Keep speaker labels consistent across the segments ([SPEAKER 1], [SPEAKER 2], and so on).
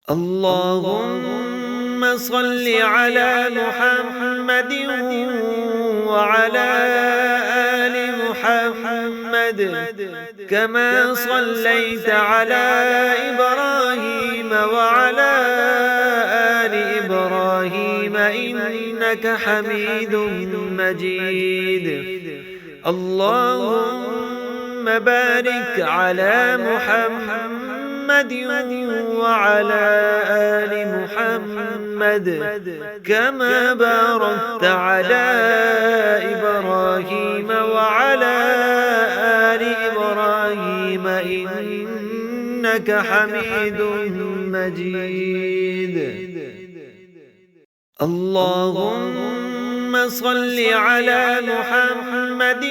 [SPEAKER 1] اللهم صل على محمد وعلى آل محمد كما صليت على إبراهيم وعلى آل إبراهيم إنك حميد مجيد. اللهم بارك على محمد وعلى آل محمد كما باركت على إبراهيم وعلى آل إبراهيم إنك حميد مجيد. اللهم صل على محمد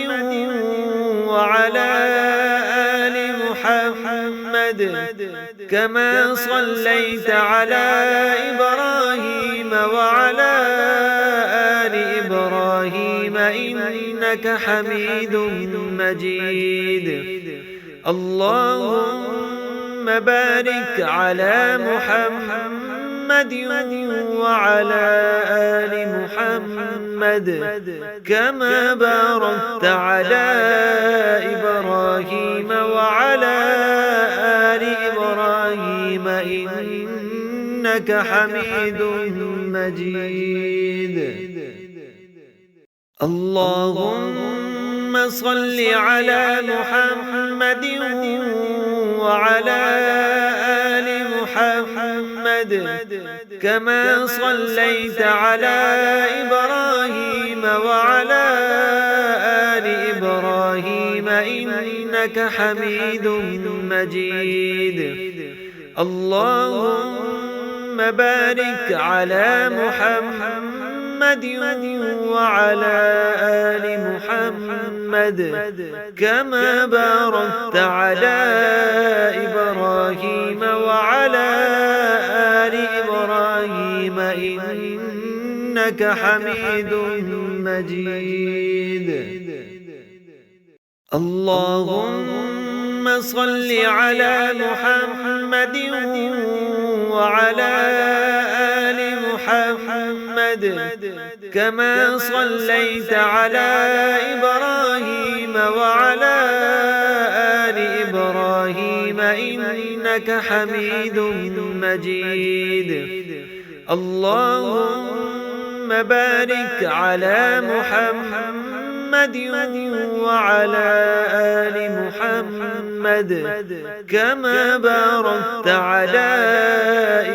[SPEAKER 1] وعلى آل محمد كما صليت على إبراهيم وعلى آل إبراهيم إنك حميد مجيد. اللهم بارك على محمد وعلى آل محمد كما باركت على إبراهيم وعلى آل إبراهيم إنك حميد مجيد. اللهم صل على محمد وعلى آل محمد كما صليت على إبراهيم وعلى آل إبراهيم إنك حميد مجيد. اللهم بارك على محمد وعلى آل محمد كما باركت على إبراهيم وعلى آل إبراهيم إنك حميد مجيد. اللهم صل على محمد وعلى آل محمد كما صليت على إبراهيم وعلى آل إبراهيم إنك حميد مجيد. اللهم بارك على محمد وعلى آل محمد كما باركت على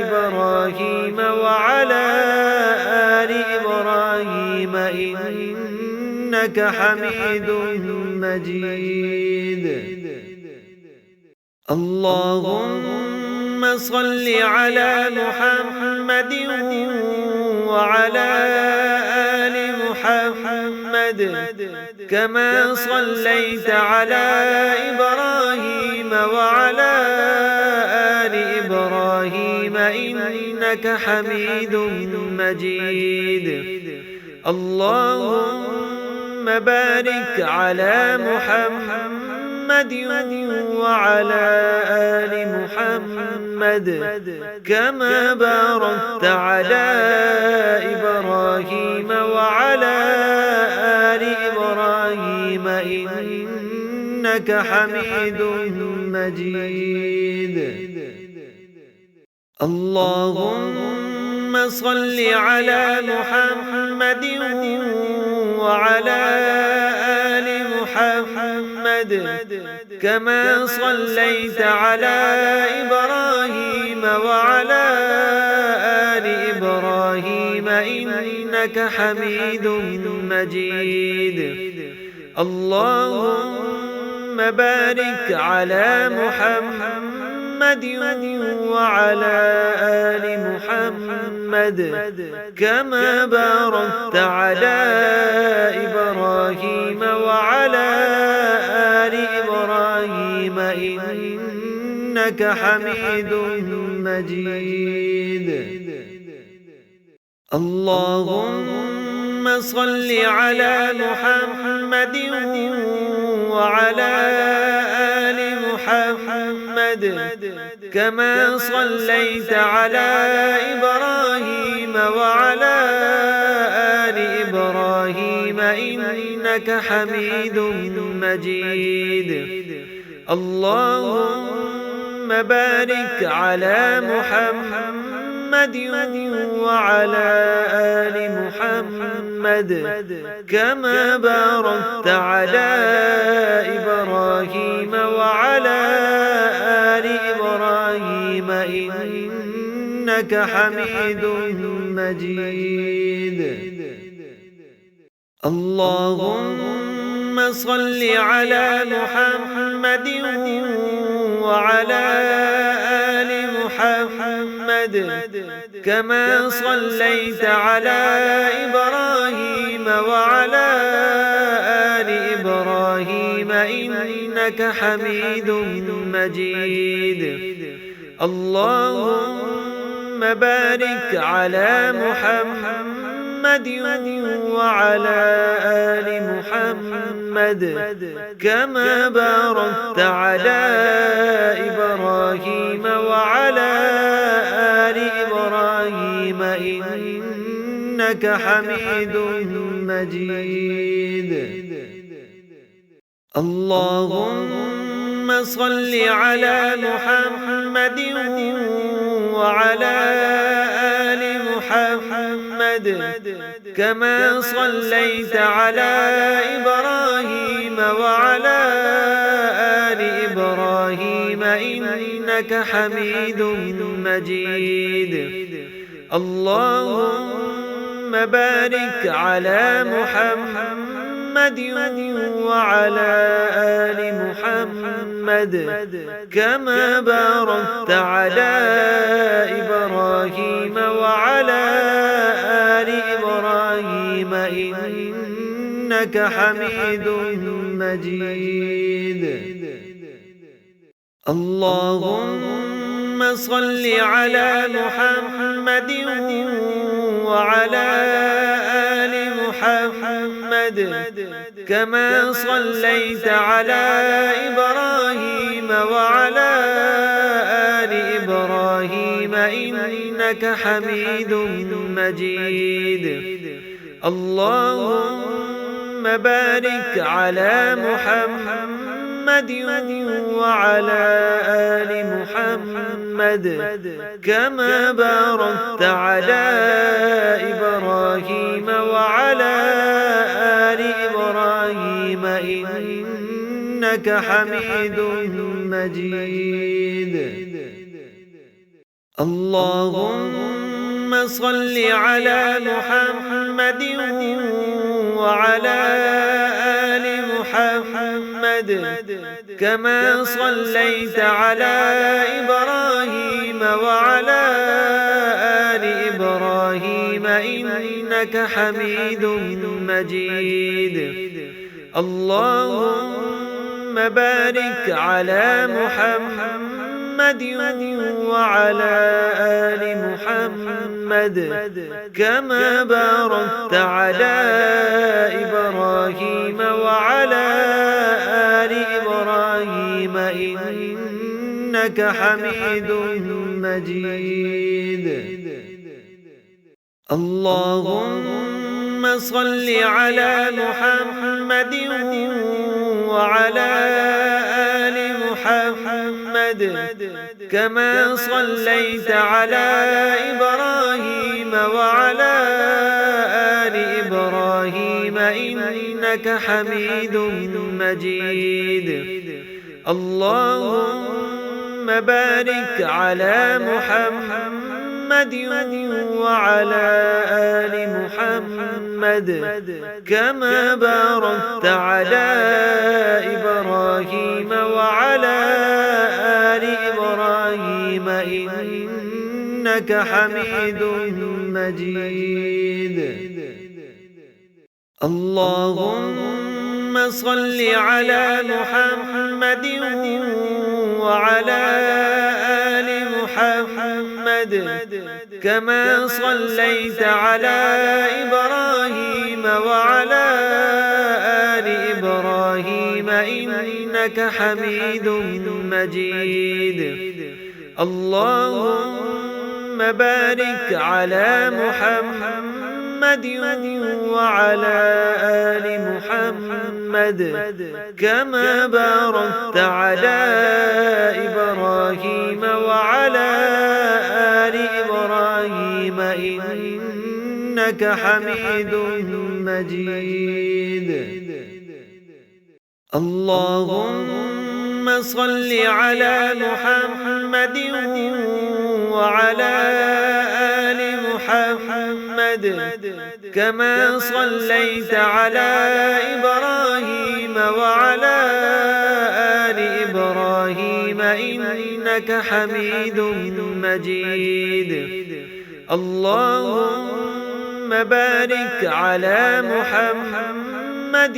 [SPEAKER 1] إبراهيم وعلى آل إبراهيم إنك حميد مجيد. اللهم صل على محمد وعلى آل محمد كما صليت على إبراهيم وعلى آل إبراهيم إنك حميد مجيد. اللهم بارك على محمد وعلى آل محمد كما باركت على إبراهيم وعلى آل إبراهيم إنك حميد مجيد. اللهم صل على محمد وعلى آل محمد كما صليت على إبراهيم وعلى آل إبراهيم إنك حميد مجيد. اللهم بارك على محمد وعلى آل محمد كما باركت على إبراهيم وعلى آل إبراهيم إنك حميد مجيد. اللهم صل على محمد وعلى آل محمد كما صليت على إبراهيم وعلى آل إبراهيم إنك حميد مجيد. اللهم بارك على محمد وعلى آل محمد كما باركت على إبراهيم وعلى آل إبراهيم إنك حميد مجيد. اللهم صل على محمد وعلى آل محمد كما صليت على إبراهيم وعلى آل إبراهيم إنك حميد مجيد. اللهم بارك على محمد وعلى آل محمد كما باركت على إبراهيم وعلى آل إبراهيم إنك حميد مجيد. اللهم صل على محمد وعلى آل محمد كما صليت على إبراهيم وعلى آل إبراهيم إنك حميد مجيد. اللهم بارك على محمد وعلى آل محمد كما باركت على إبراهيم وعلى آل إبراهيم إنك حميد مجيد. اللهم صل على محمد وعلى آل محمد كما صليت على إبراهيم وعلى آل إبراهيم إنك حميد مجيد. اللهم بارك على محمد وعلى آل محمد كما باركت على إبراهيم وعلى آل إبراهيم إنك حميد مجيد. اللهم صل على محمد وعلى آل محمد كما صليت على إبراهيم وعلى آل إبراهيم إنك حميد مجيد. اللهم بارك على محمد وعلى آل محمد كما باركت على إبراهيم وعلى آل إبراهيم إنك حميد مجيد. اللهم صل على محمد وعلى آل محمد كما صليت على إبراهيم وعلى آل إبراهيم إنك حميد مجيد. اللهم بارك على محمد وعلى آل محمد كما باركت على إبراهيم وعلى آل إبراهيم إنك حميد مجيد. اللهم صل على محمد وعلى آل محمد كما صليت على إبراهيم وعلى آل إبراهيم إبراهيم إنك حميد مجيد. اللهم بارك على محمد وعلى آل محمد كما باركت على إبراهيم وعلى آل إبراهيم إنك حميد مجيد. اللهم صل على محمد وعلى آل محمد كما صليت على إبراهيم وعلى آل إبراهيم إنك حميد مجيد. اللهم بارك على محمد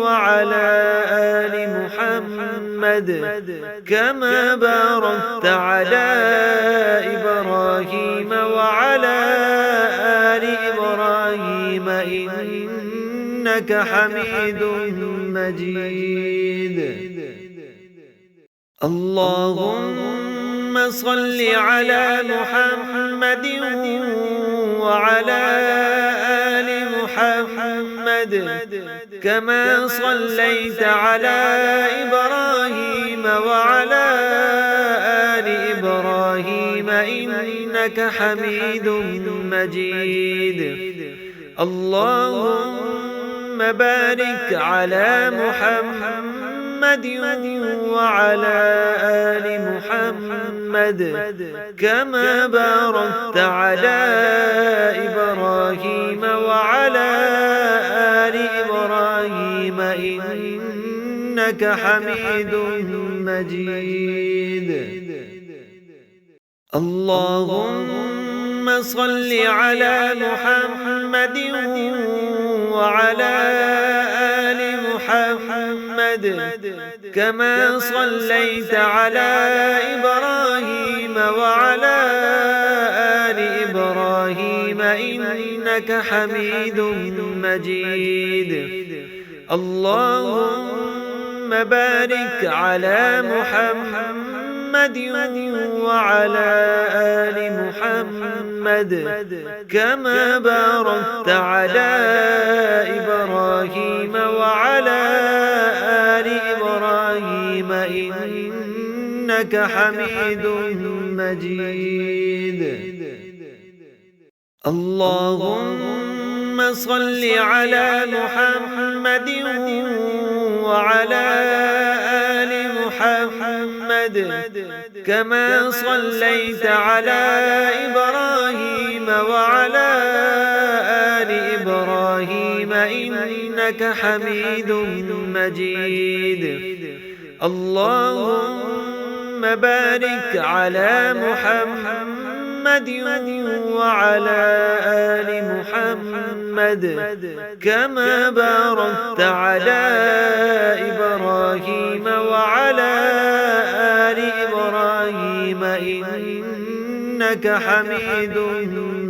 [SPEAKER 1] وعلى آل محمد كما باركت على إبراهيم وعلى آل إبراهيم إنك حميد مجيد. اللهم صل على محمد وعلى آل محمد كما صليت على إبراهيم وعلى آل إبراهيم إنك حميد مجيد. اللهم بارك على محمد وعلى آل محمد كما باركت على إبراهيم وعلى آل إبراهيم إنك حميد مجيد. اللهم صل على محمد وعلى آل محمد كما صليت على إبراهيم وعلى آل إبراهيم إنك حميد مجيد. اللهم بارك على محمد وعلى آل محمد كما باركت على إبراهيم وعلى آل إبراهيم إنك حميد مجيد. اللهم صل على محمد وعلى آل محمد كما صليت على إبراهيم وعلى آل إبراهيم إنك حميد مجيد. اللهم بارك على محمد وعلى آل محمد كما باركت على إبراهيم وعلى آل إبراهيم إنك حميد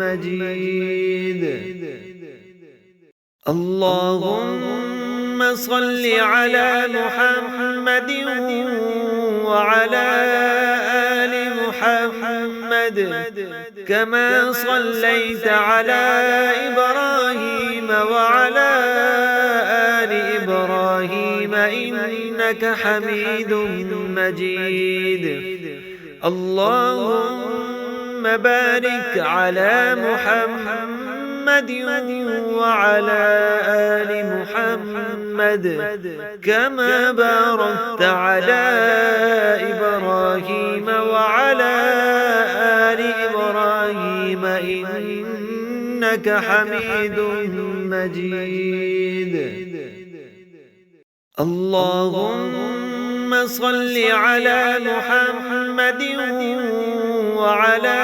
[SPEAKER 1] مجيد. اللهم صل على محمد وعلى آل محمد كما صليت على إبراهيم وعلى آل إبراهيم إنك حميد مجيد. اللهم بارك على محمد وعلى آل محمد كما باركت على إبراهيم وعلى آل إبراهيم إنك حميد مجيد. اللهم صل على محمد وعلى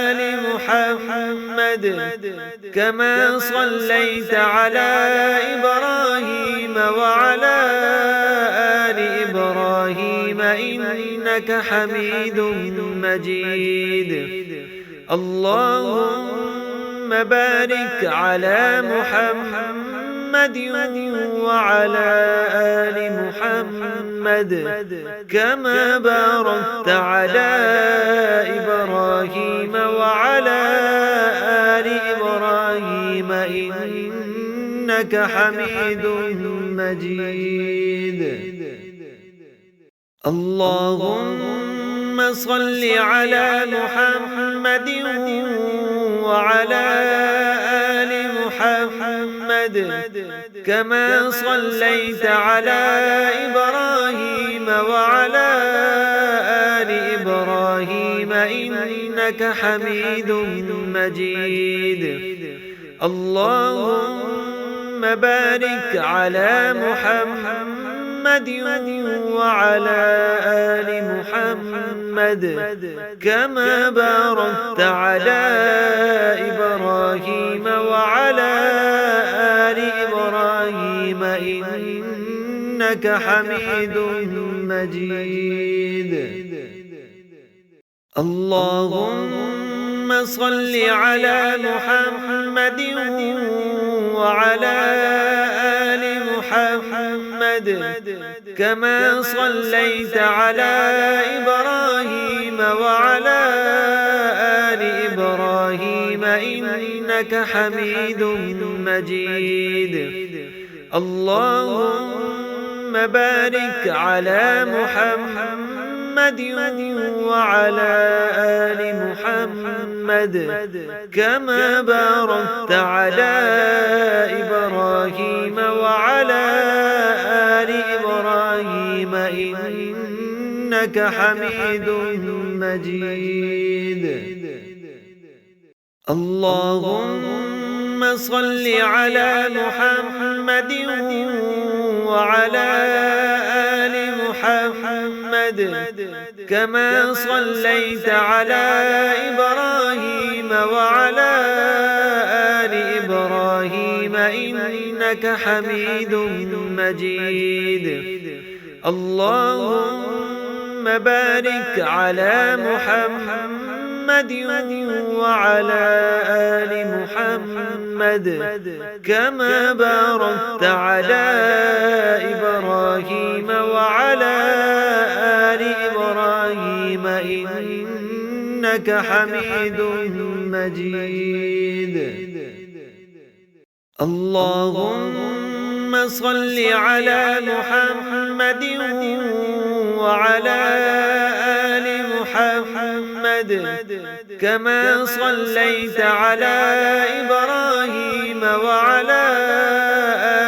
[SPEAKER 1] آل محمد كما صليت على إبراهيم وعلى آل إبراهيم إنك حميد مجيد. اللهم بارك على محمد وعلى آل محمد كما باركت على إبراهيم وعلى آل إبراهيم إنك حميد مجيد. اللهم صل على محمد وعلى آل محمد كما صليت على إبراهيم وعلى آل إبراهيم إنك حميد مجيد. اللهم بارك على محمد وعلى آل محمد كما باركت على إبراهيم وعلى آل إبراهيم إنك حميد مجيد. اللهم صل على محمد وعلى آل محمد كما صليت على إبراهيم وعلى آل إبراهيم إنك حميد مجيد. اللهم بارك على محمد وعلى آل محمد كما باركت على إبراهيم وعلى آل إبراهيم إنك حميد مجيد. اللهم صل على محمد وعلى آل محمد كما صليت على إبراهيم وعلى آل إبراهيم إنك حميد مجيد. اللهم بارك على محمد وعلى آل محمد كما باركت على إبراهيم وعلى آل إبراهيم إنك حميد مجيد. اللهم صل على محمد وعلى آل محمد كما صليت على إبراهيم وعلى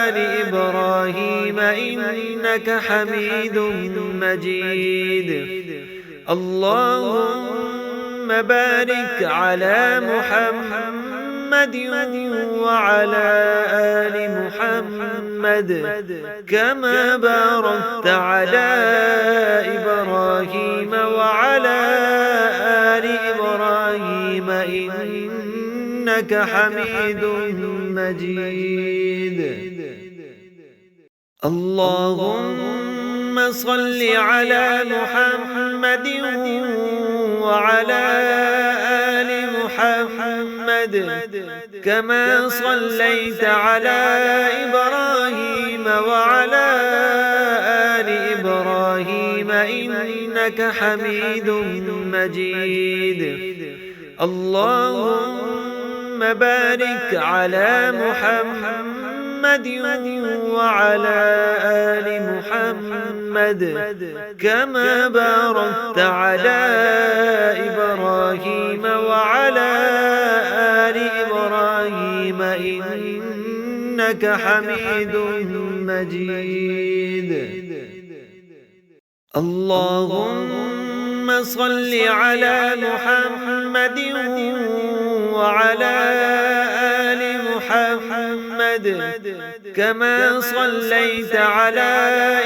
[SPEAKER 1] آل إبراهيم إنك حميد مجيد. اللهم بارك على محمد وعلى آل محمد كما باركت على إبراهيم وعلى آل إبراهيم إنك حميد مجيد. اللهم صل على محمد وعلى آل محمد كما صليت على إبراهيم وعلى آل إبراهيم إنك حميد مجيد. اللهم بارك على محمد وعلى آل محمد كما باركت على إبراهيم وعلى آل إبراهيم إنك حميد مجيد. اللهم صل على محمد وعلى آل محمد كما صليت على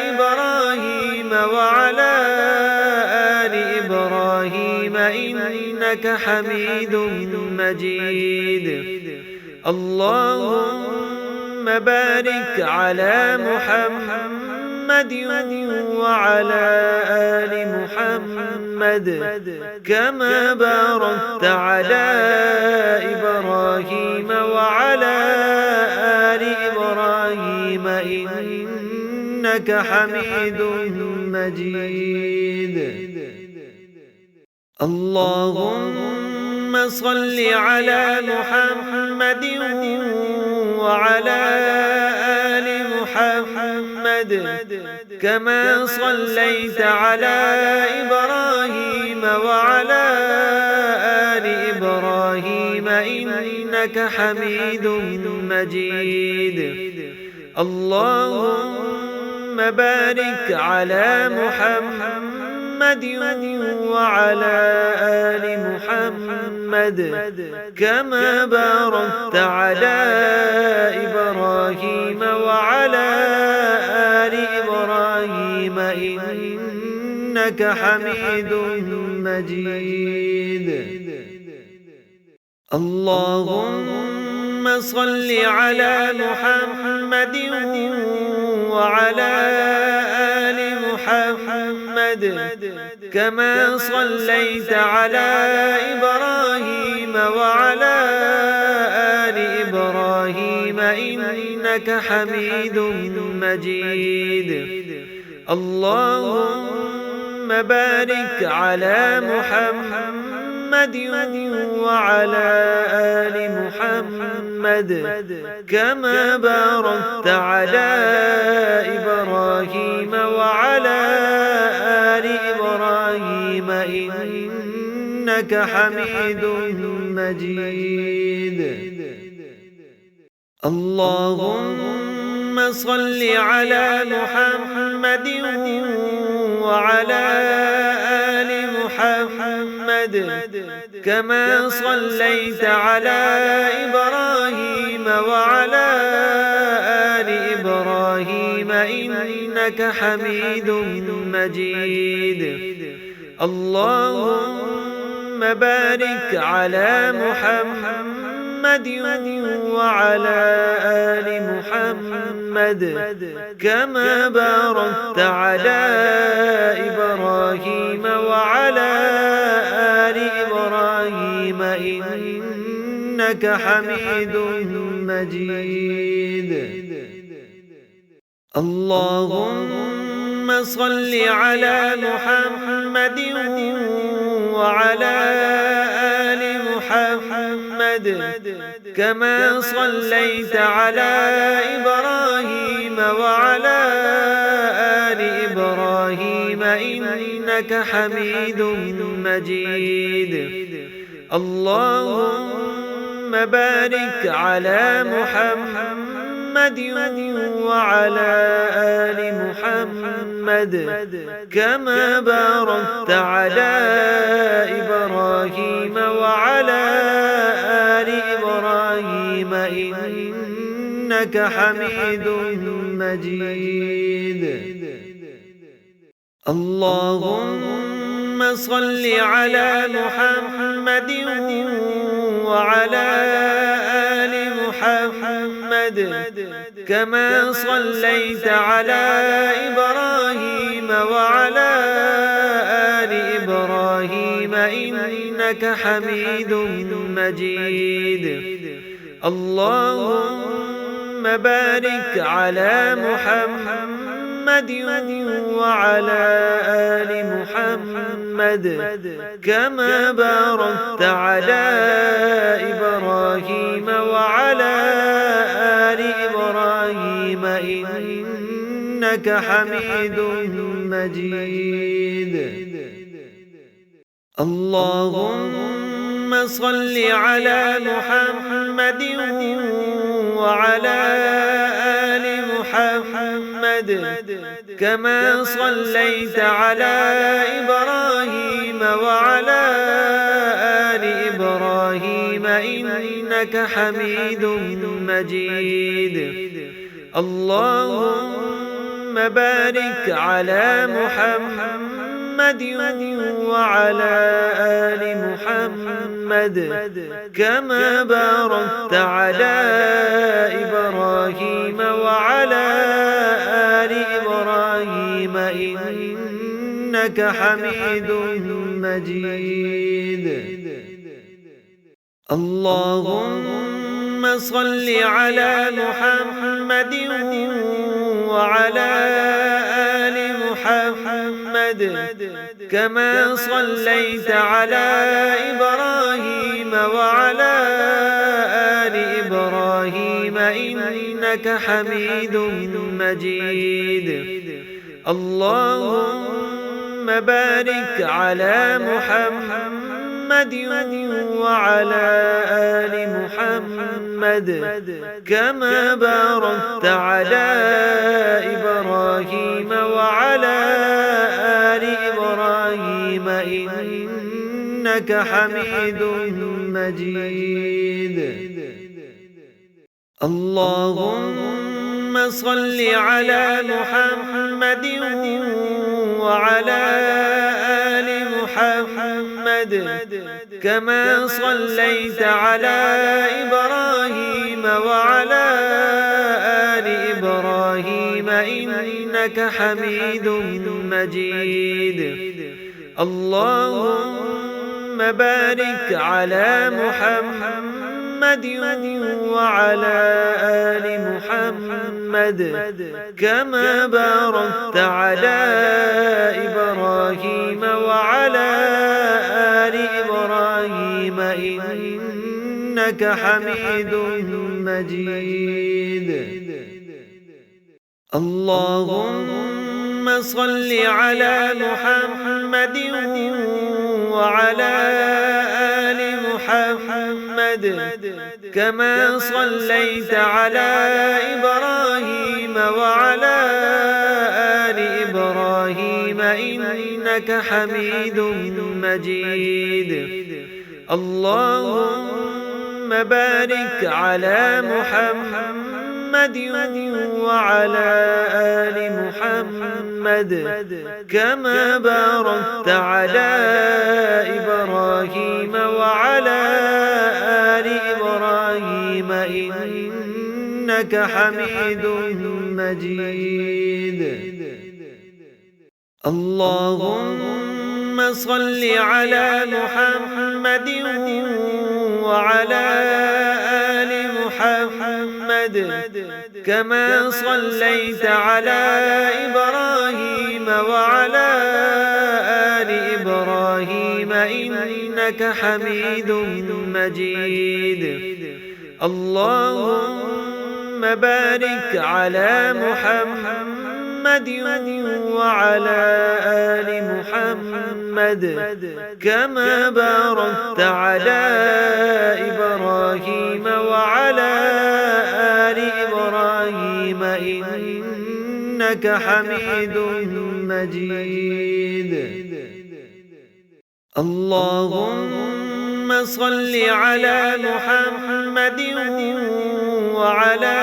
[SPEAKER 1] إبراهيم وعلى آل إبراهيم إنك حميد مجيد. اللهم بارك على محمد وعلى آل محمد كما باركت على إبراهيم وعلى آل إبراهيم إنك حميد مجيد. اللهم صل على محمد وعلى آل محمد كما صليت على إبراهيم وعلى آل إبراهيم إنك حميد مجيد. اللهم بارك على محمد وعلى آل محمد كما باركت على إبراهيم وعلى آل إبراهيم إنك حميد مجيد. اللهم صل على محمد وعلى آل محمد كما صليت على إبراهيم وعلى آل إبراهيم إنك حميد مجيد. اللهم بارك على محمد وعلى آل محمد كما باركت على إبراهيم وعلى آل إبراهيم إنك حميد مجيد. اللهم صل على محمد وعلى آل محمد كما صليت على إبراهيم وعلى آل إبراهيم إنك حميد مجيد. اللهم بارك على محمد وعلى آل محمد كما باركت على إبراهيم وعلى آل إبراهيم إنك حميد مجيد. اللهم صل على محمد وعلى آل محمد كما صليت على إبراهيم وعلى آل إبراهيم إنك حميد مجيد. اللهم بارك على محمد وعلى آل محمد كما باركت على إبراهيم وعلى آل إبراهيم إنك حميد مجيد. اللهم صل على محمد وعلى آل محمد كما صليت على إبراهيم وعلى آل إبراهيم إنك حميد مجيد. اللهم بارك على محمد وعلى آل محمد كما باركت على إبراهيم وعلى آل إبراهيم إنك حميد مجيد. اللهم صل على محمد وعلى آل محمد كما صليت على إبراهيم وعلى آل إبراهيم إنك حميد مجيد. اللهم بارك على محمد وعلى آل محمد كما باركت على إبراهيم وعلى آل إبراهيم إنك حميد مجيد. اللهم صل على محمد وعلى آل محمد كما صليت على إبراهيم وعلى آل إبراهيم إنك حميد مجيد. اللهم بارك على محمد وعلى آل محمد كما باركت على إبراهيم وعلى آل إبراهيم إنك حميد مجيد. اللهم صل على محمد وعلى آل محمد كما صليت على إبراهيم وعلى آل إبراهيم إنك حميد مجيد. اللهم بارك على محمد وعلى آل محمد كما باركت على إبراهيم وعلى آل إبراهيم إنك حميد مجيد. اللهم صل على محمد وعلى آل محمد كما صليت على إبراهيم وعلى آل إبراهيم إنك حميد مجيد. اللهم بارك على محمد وعلى آل محمد كما باركت على إبراهيم وعلى آل إبراهيم إنك حميد مجيد. اللهم صل على محمد وعلى آل محمد كما صليت على إبراهيم وعلى آل إبراهيم إنك حميد مجيد. اللهم بارك على محمد وعلى آل محمد كما باركت على إبراهيم وعلى آل إبراهيم إنك حميد مجيد. اللهم صل على محمد وعلى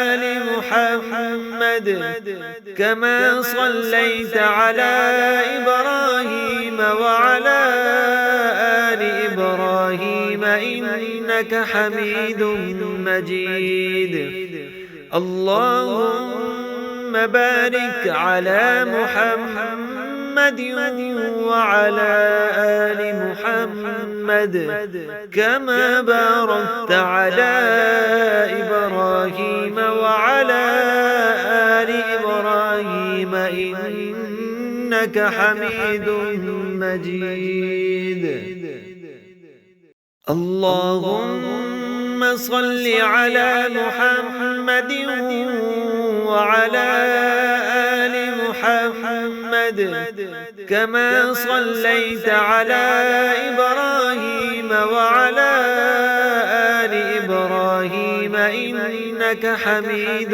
[SPEAKER 1] آل محمد كما صليت على إبراهيم وعلى آل إبراهيم إنك حميد مجيد. اللهم بارك على محمد وعلى آل محمد كما باركت على إبراهيم وعلى آل إبراهيم إنك حميد مجيد. اللهم صل على محمد وعلى آل محمد كما صليت على إبراهيم وعلى آل إبراهيم إنك حميد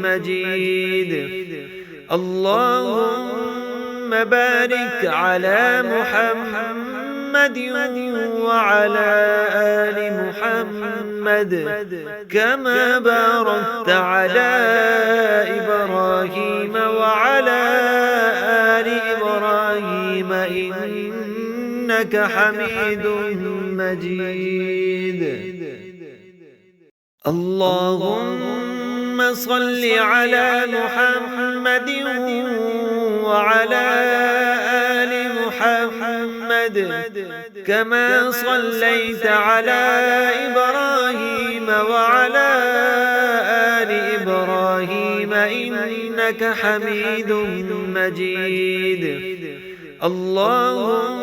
[SPEAKER 1] مجيد. اللهم بارك على محمد وعلى آل محمد كما باركت على إبراهيم وعلى آل إبراهيم إنك حميد مجيد. اللهم صل على محمد وعلى آل محمد كما صليت على إبراهيم وعلى آل إبراهيم إنك حميد مجيد. اللهم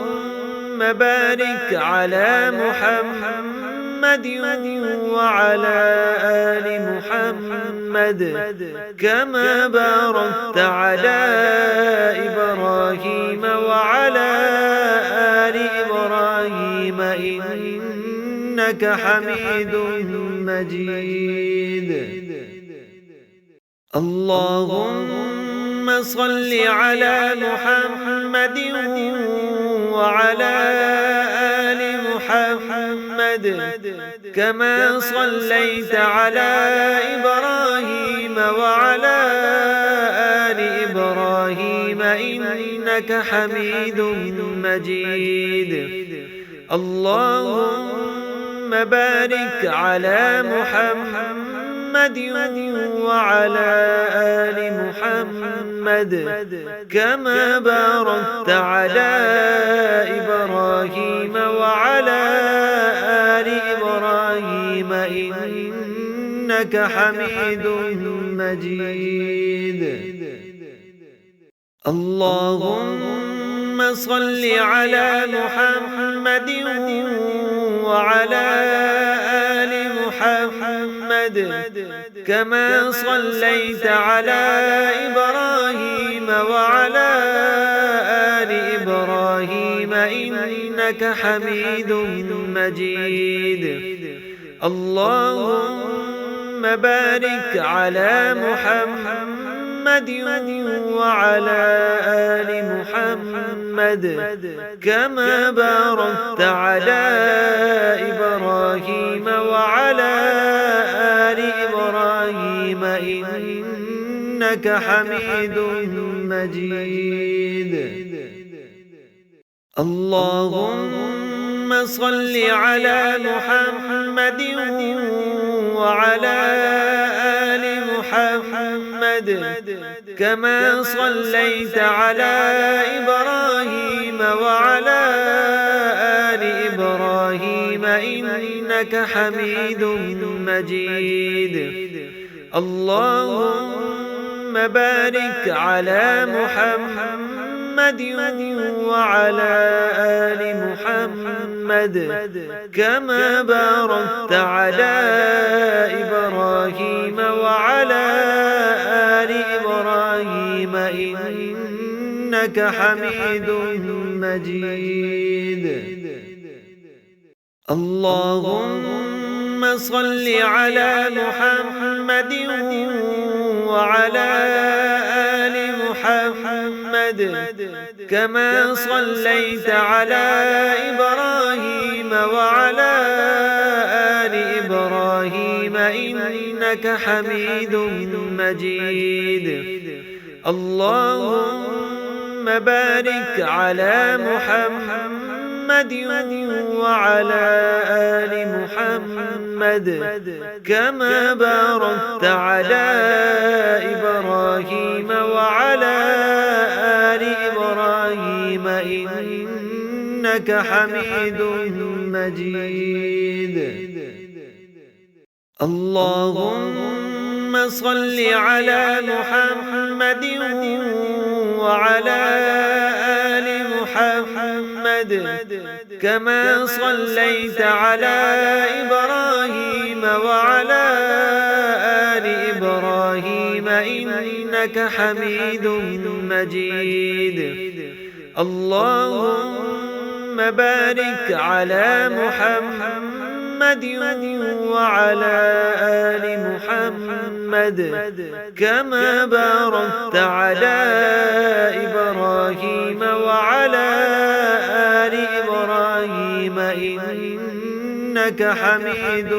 [SPEAKER 1] بارك على محمد وعلى آل محمد كما باركت على إبراهيم وعلى آل إبراهيم إنك حميد مجيد. اللهم صل على محمد وعلى آل محمد كما صليت على إبراهيم وعلى آل إبراهيم إنك حميد مجيد. اللهم بارك على محمد وعلى آل محمد كما باركت على إبراهيم وعلى آل إبراهيم إنك حميد مجيد. اللهم صل على محمد وعلى آل محمد كما صليت على إبراهيم وعلى آل إبراهيم إنك حميد مجيد. اللهم بارك على محمد وعلى آل محمد كما باركت على إبراهيم وعلى آل إبراهيم إنك حميد مجيد. اللهم صل على محمد وعلى آل محمد كما صليت على إبراهيم وعلى آل إبراهيم إنك حميد مجيد. اللهم بارك على محمد وعلى آل محمد كما باركت على إبراهيم وعلى آل إبراهيم إنك حميد مجيد. اللهم صل على محمد وعلى آل محمد كما صليت على إبراهيم وعلى آل إبراهيم إنك حميد مجيد. اللهم بارك على محمد وعلى آل محمد كما باركت على إبراهيم وعلى آل إبراهيم إنك حميد مجيد. اللهم صل على محمد وعلى آل محمد كما صليت على إبراهيم وعلى آل إبراهيم إنك حميد مجيد. اللهم بارك على محمد وعلى آل محمد كما باركت على إبراهيم وعلى آل إبراهيم إنك حميد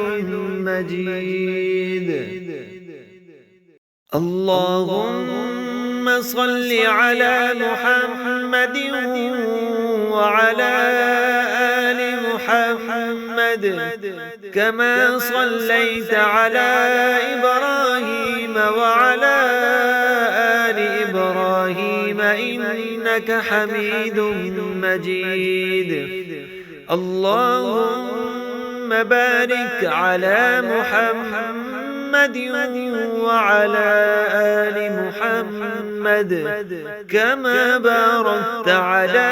[SPEAKER 1] مجيد. اللهم صل على محمد وعلى آل محمد كما صليت على إبراهيم وعلى آل إبراهيم إنك حميد مجيد. اللهم بارك على محمد وعلى آل محمد كما باركت على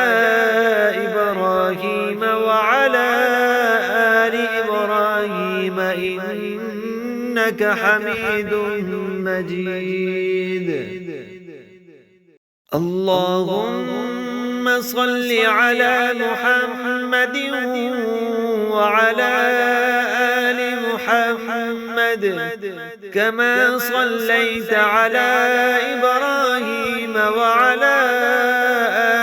[SPEAKER 1] إبراهيم وعلى آل إبراهيم إنك حميد مجيد. اللهم صل على محمد وعلى آل محمد كما صليت على إبراهيم وعلى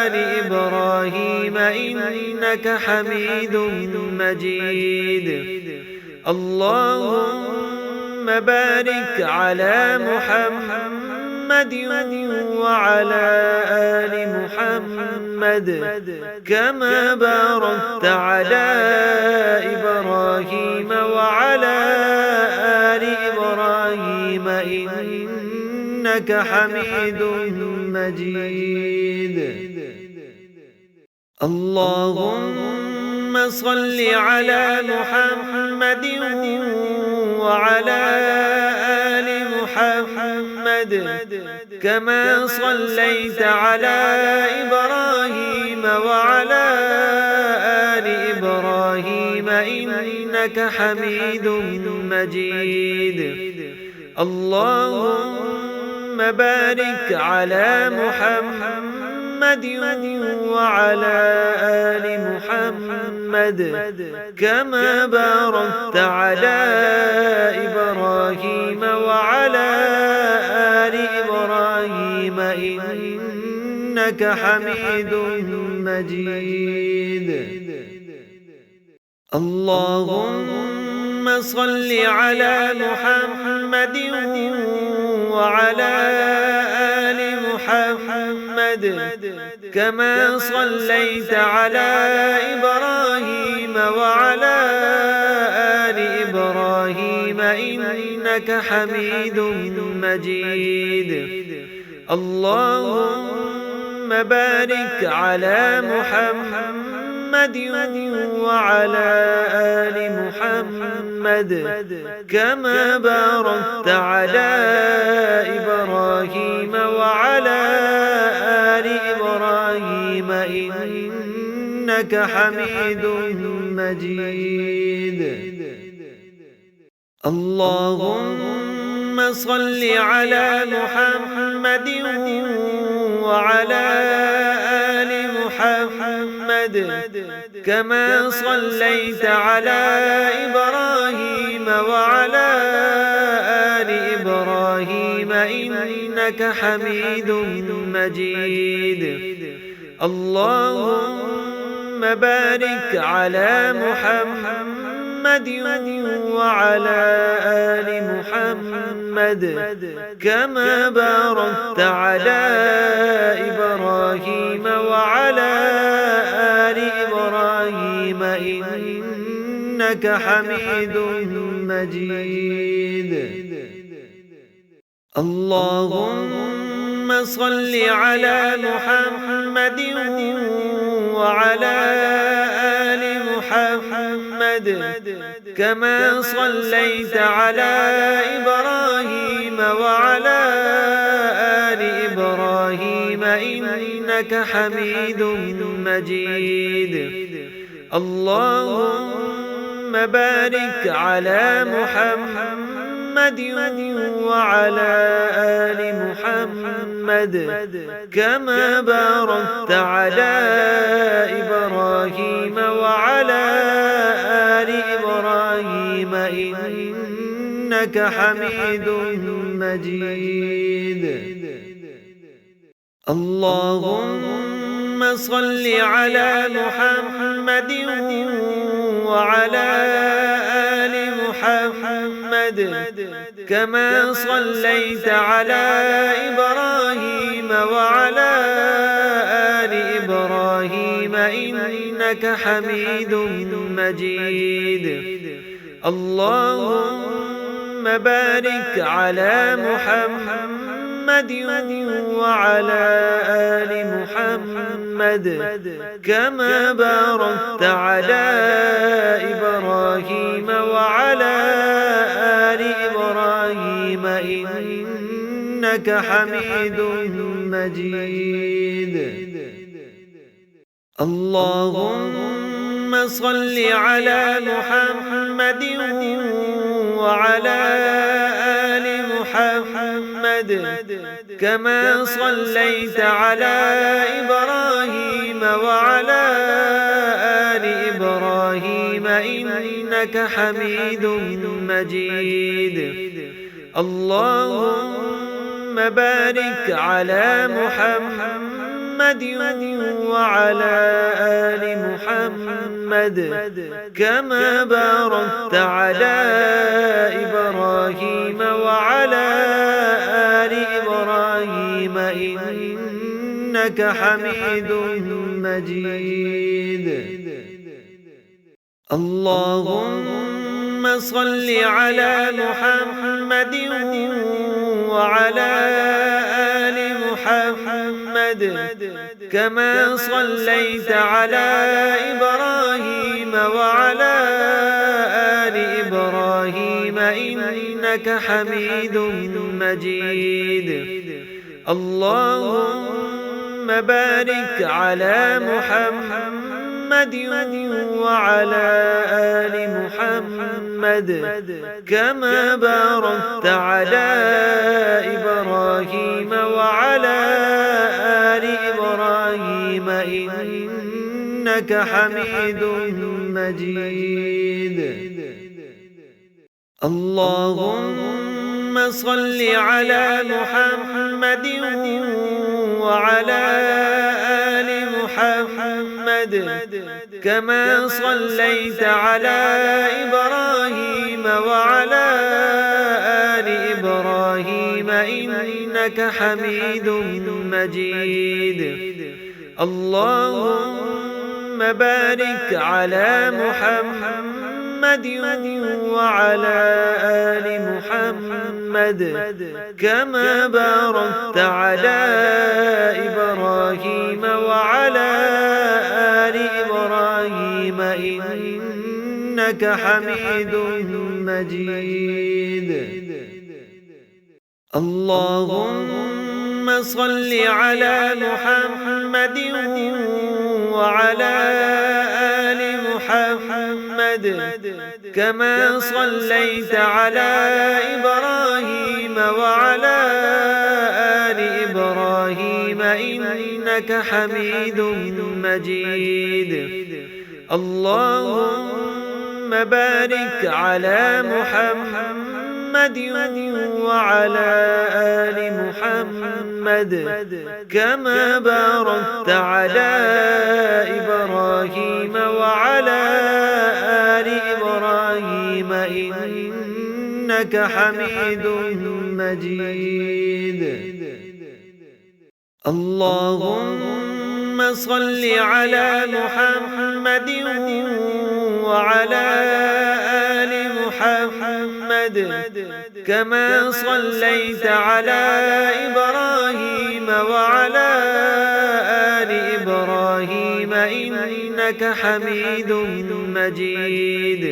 [SPEAKER 1] آل إبراهيم إنك حميد مجيد. اللهم بارك على محمد وعلى آل محمد كما باركت على إبراهيم وعلى آل إبراهيم إنك حميد مجيد. اللهم صل على محمد وعلى آل محمد كما صليت على إبراهيم وعلى آل إبراهيم إنك حميد مجيد. اللهم بارك على محمد وعلى آل محمد كما باركت على إبراهيم وعلى آل إبراهيم إنك حميد مجيد. اللهم صل على محمد وعلى آل محمد كما صليت على إبراهيم وعلى آل إبراهيم إنك حميد مجيد. اللهم بارك على محمد وعلى آل محمد كما باركت على إبراهيم وعلى آل إبراهيم إنك حميد مجيد. اللهم صل على محمد وعلى آل محمد كما صليت على إبراهيم وعلى آل إبراهيم إنك حميد مجيد. اللهم بارك على محمد وعلى آل محمد كما باركت على إبراهيم وعلى آل إبراهيم إنك حميد مجيد. اللهم صل على محمد وعلى آل محمد كما صليت على إبراهيم وعلى آل إبراهيم إنك حميد مجيد. اللهم بارك على محمد وعلى آل محمد كما باركت على إبراهيم وعلى آل إبراهيم إنك حميد مجيد. اللهم صل على محمد وعلى آل محمد كما صليت على إبراهيم وعلى آل إبراهيم إنك حميد مجيد. اللهم بارك على محمد وعلى آل محمد كما باركت على إبراهيم وعلى آل إبراهيم إنك حميد مجيد. اللهم صل على محمد وعلى آل محمد كما صليت على إبراهيم وعلى آل إبراهيم إنك حميد مجيد. اللهم بارك على محمد وعلى آل محمد كما باركت على إبراهيم وعلى آل إبراهيم إنك حميد مجيد. اللهم صل على محمد وعلى آل محمد كما صليت على إبراهيم وعلى آل إبراهيم إنك حميد مجيد. اللهم بارك على محمد وعلى آل محمد كما باركت على إبراهيم وعلى آل إبراهيم إنك حميد مجيد. اللهم صل على محمد وعلى آل محمد كما صليت على إبراهيم وعلى آل إبراهيم إنك حميد مجيد. اللهم بارك على محمد وعلى آل محمد كما باركت على إبراهيم وعلى آل إبراهيم إنك حميد مجيد. اللهم صل على محمد وعلى آل محمد كما صليت على إبراهيم وعلى آل إبراهيم إنك حميد مجيد. اللهم بارك على محمد وعلى آل محمد كما باركت على إبراهيم وعلى آل إبراهيم إنك حميد مجيد. اللهم صل على محمد وعلى آل محمد كما صليت على إبراهيم وعلى آل إبراهيم إنك حميد مجيد.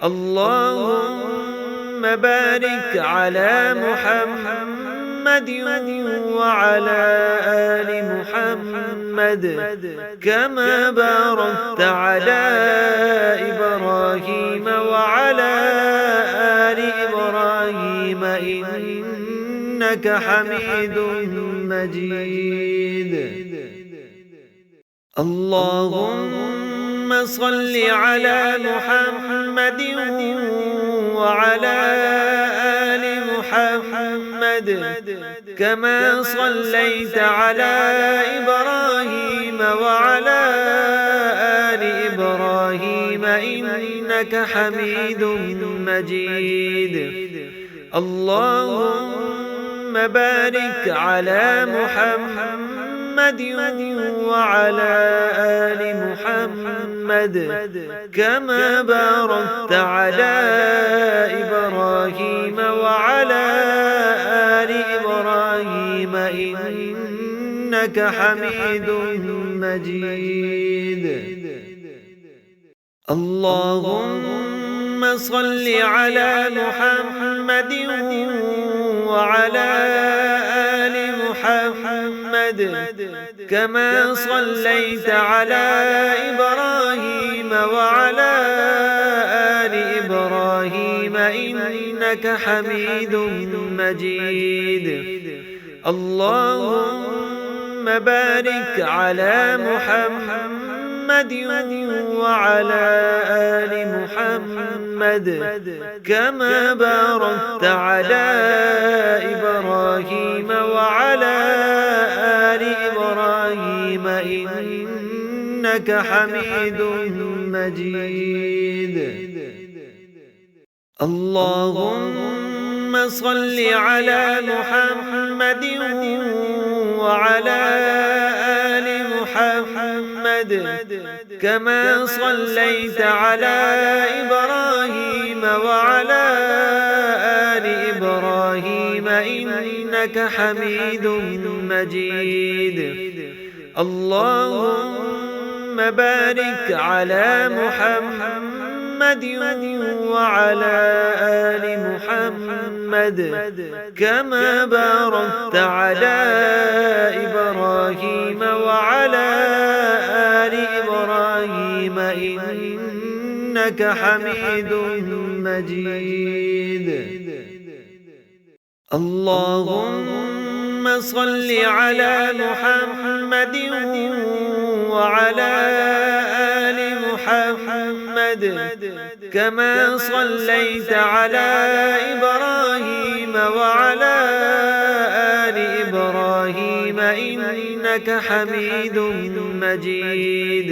[SPEAKER 1] اللهم بارك على محمد وعلى آل محمد كما باركت على إبراهيم وعلى آل إبراهيم إنك حميد مجيد. اللهم صل على محمد وعلى آل محمد كما صليت على إبراهيم وعلى آل إبراهيم إنك حميد مجيد. اللهم بارك على محمد وعلى آل محمد كما باركت على إبراهيم وعلى آل إبراهيم إنك حميد مجيد. اللهم صل على محمد وعلى آل محمد كما صليت على إبراهيم وعلى آل إبراهيم إنك حميد مجيد. اللهم بارك على محمد وعلى آل محمد كما باركت على إبراهيم وعلى آل إبراهيم إنك حميد مجيد. اللهم صل على محمد وعلى آل محمد كما صليت على إبراهيم وعلى آل إبراهيم إنك حميد مجيد. اللهم بارك على محمد وعلى آل محمد كما باركت على إبراهيم وعلى آل إبراهيم إنك حميد مجيد. اللهم صل على محمد وعلى آل محمد كما صليت على إبراهيم وعلى آل إبراهيم إنك حميد مجيد.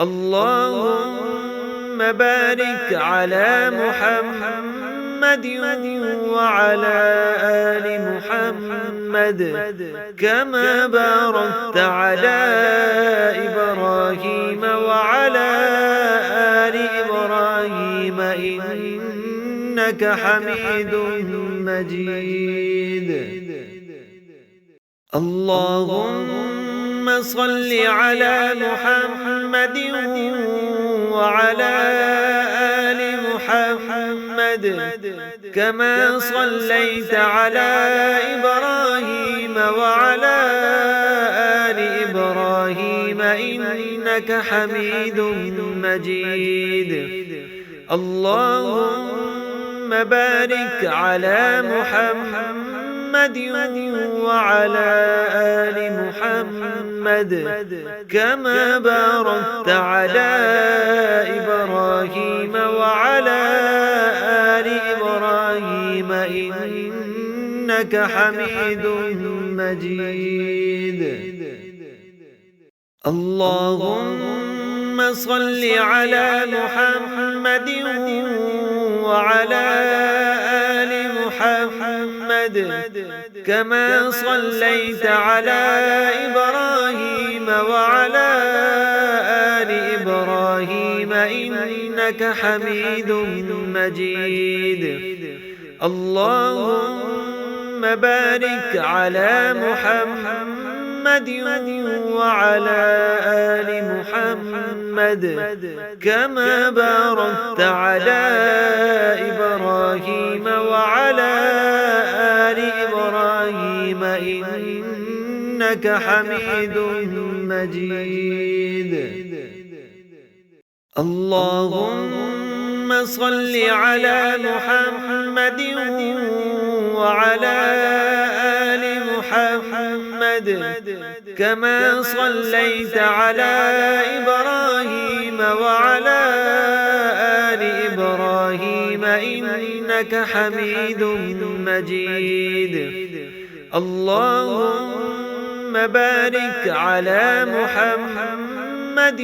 [SPEAKER 1] اللهم بارك على محمد وعلى آل محمد كما باركت على إبراهيم وعلى آل إبراهيم إنك حميد مجيد. اللهم صل على محمد وعلى آل محمد كما صليت على إبراهيم وعلى آل إبراهيم إنك حميد مجيد. اللهم بارك على محمد وعلى آل محمد كما باركت على إبراهيم وعلى آل إبراهيم إنك حميد مجيد. اللهم صل على محمد وعلى آل محمد كما صليت على إبراهيم وعلى آل إبراهيم إنك حميد مجيد. اللهم بارك على محمد وعلى آل محمد كما باركت على إبراهيم وعلى آل إبراهيم إنك حميد مجيد. اللهم صل على محمد وعلى آل محمد كما صليت على إبراهيم وعلى آل إبراهيم إنك حميد مجيد. اللهم بارك على محمد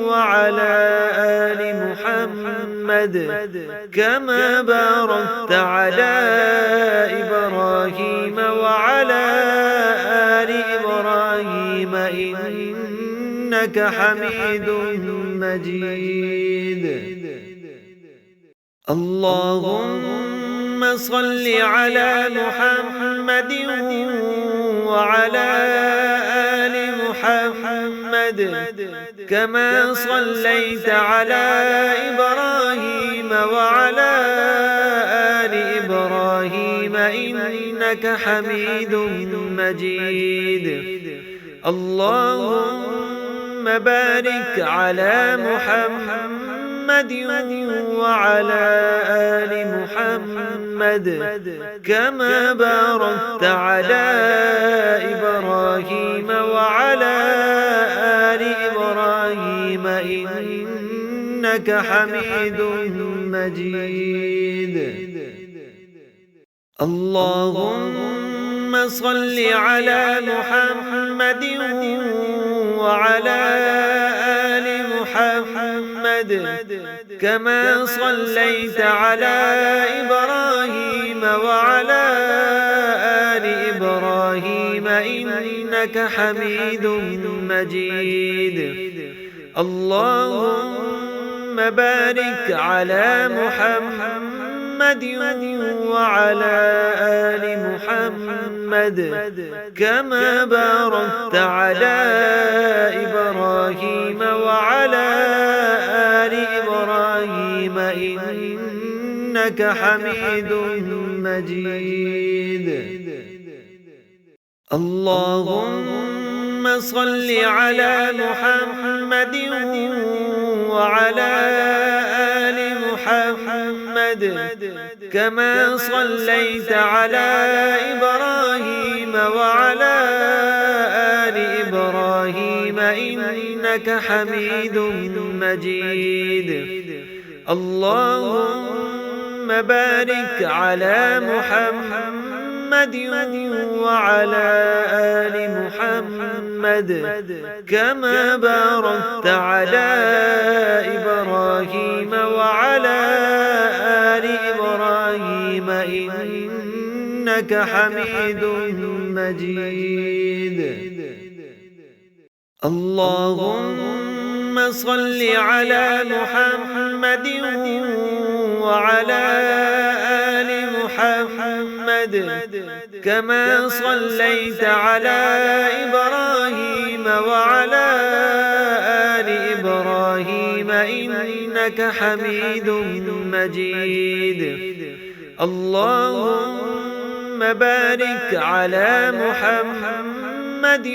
[SPEAKER 1] وعلى آل محمد كما باركت على إبراهيم وعلى آل إبراهيم إنك حميد مجيد. اللهم صل على محمد وعلى آل محمد كما صليت على إبراهيم وعلى آل إبراهيم إبراهيم إنك حميد مجيد. اللهم بارك على محمد وعلى آل محمد كما باركت على إبراهيم وعلى آل إبراهيم إنك حميد مجيد. اللهم صل على محمد وعلى آل محمد كما صليت على إبراهيم وعلى آل إبراهيم إنك حميد مجيد. اللهم بارك على محمد وعلى آل محمد كما باركت على إبراهيم وعلى آل إبراهيم إنك حميد مجيد. اللهم صل على محمد وعلى آل محمد كما صليت على إبراهيم وعلى آل إبراهيم إنك حميد مجيد. اللهم بارك على محمد وعلى آل محمد كما باركت على إبراهيم وعلى آل إبراهيم إنك حميد مجيد. اللهم صل على محمد وعلى آل محمد كما صليت على إبراهيم وعلى آل إبراهيم إنك حميد مجيد. اللهم بارك على محمد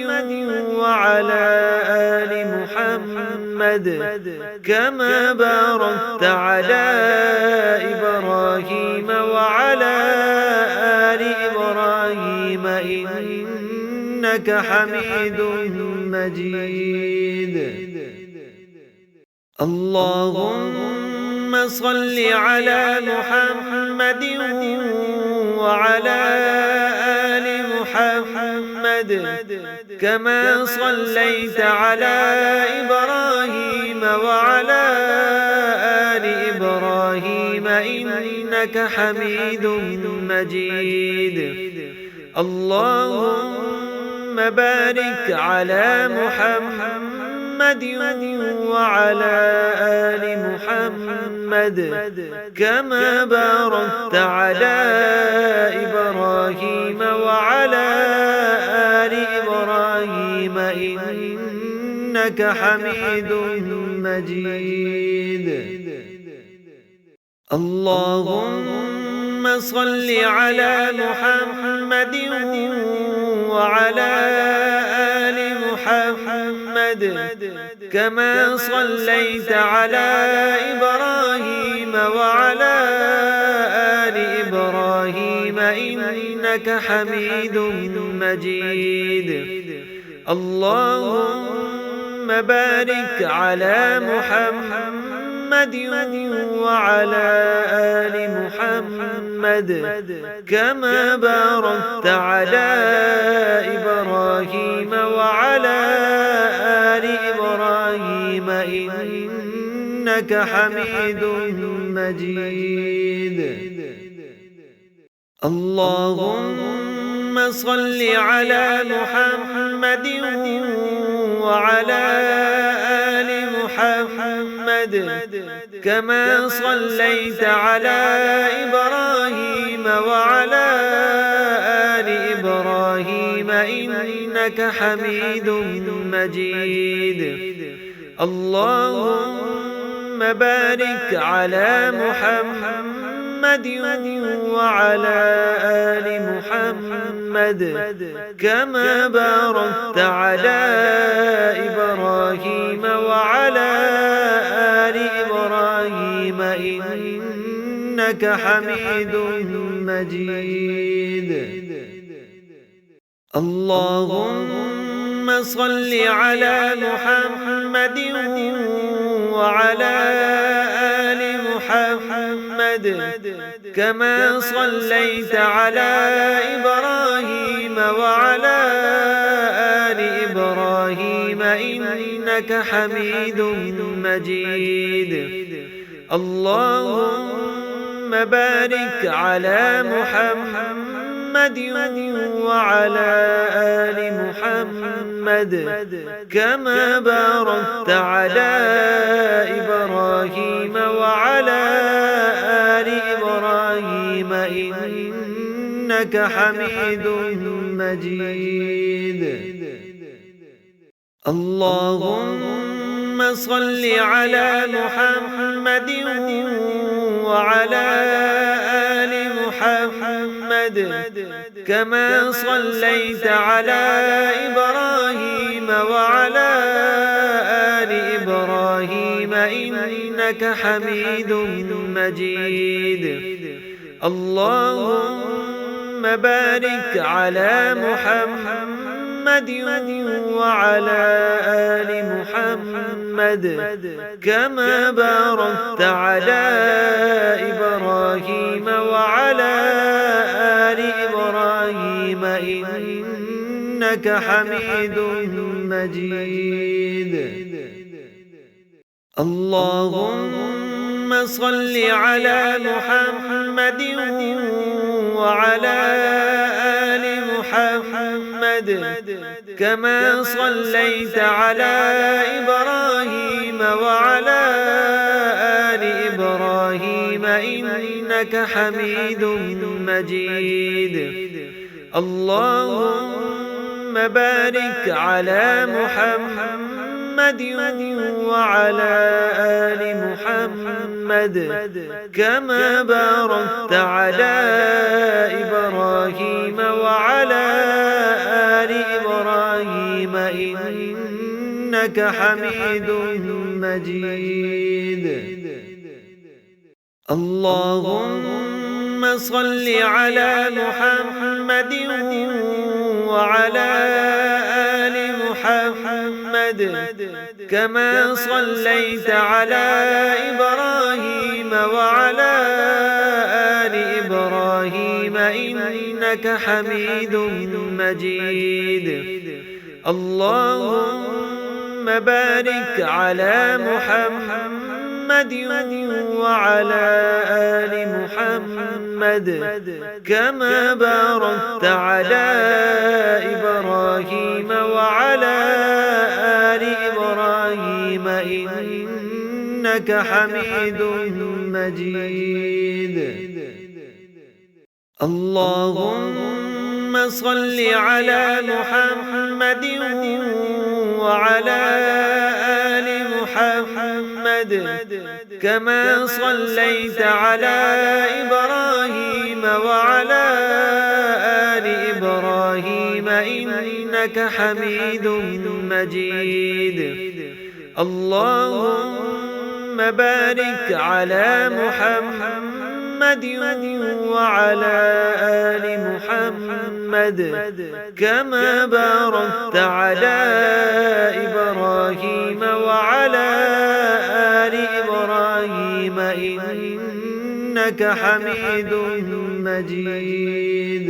[SPEAKER 1] وعلى آل محمد كما باركت على إبراهيم وعلى آل إبراهيم إنك حميد مجيد. اللهم صل على محمد وعلى آل محمد كما صليت على إبراهيم وعلى آل إبراهيم إنك حميد مجيد. اللهم بارك على محمد وعلى آل محمد كما باركت على إبراهيم وعلى آل إبراهيم إنك حميد مجيد. اللهم صل على محمد وعلى آل محمد كما صليت على إبراهيم وعلى آل إبراهيم إنك حميد مجيد. اللهم بارك على محمد وعلى آل محمد كما باركت على إبراهيم وعلى آل إبراهيم إنك حميد مجيد. اللهم صل على محمد وعلى آل محمد كما صليت على إبراهيم وعلى آل إبراهيم إنك حميد مجيد. اللهم بارك على محمد وعلى آل محمد كما باركت على إبراهيم وعلى آل إبراهيم إنك حميد مجيد. اللهم صل على محمد وعلى آل محمد كما صليت على إبراهيم وعلى آل إبراهيم إنك حميد مجيد. اللهم بارك على محمد وعلى آل محمد كما باركت على إبراهيم وعلى آل إبراهيم إنك حميد مجيد. اللهم صل على محمد وعلى آل محمد كما صليت على إبراهيم وعلى آل إبراهيم إنك حميد مجيد. اللهم بارك على محمد وعلى آل محمد كما باركت على إبراهيم وعلى آل إبراهيم إنك حميد مجيد. اللهم صل على محمد وعلى آل محمد كما صليت على إبراهيم وعلى آل إبراهيم إنك حميد مجيد. اللهم بارك على محمد وعلى آل محمد كما باركت على إبراهيم وعلى آل إبراهيم إنك حميد مجيد. اللهم صل على محمد وعلى آل محمد كما صليت على إبراهيم وعلى آل إبراهيم إنك حميد مجيد. اللهم بارك على محمد وعلى آل محمد كما باركت على إبراهيم وعلى آل إبراهيم إنك حميد مجيد. اللهم صل على محمد وعلى آل محمد كما صليت على إبراهيم وعلى آل إبراهيم إنك حميد مجيد. اللهم بارك على محمد وعلى آل محمد كما باركت على إبراهيم وعلى آل إبراهيم إنك حميد مجيد.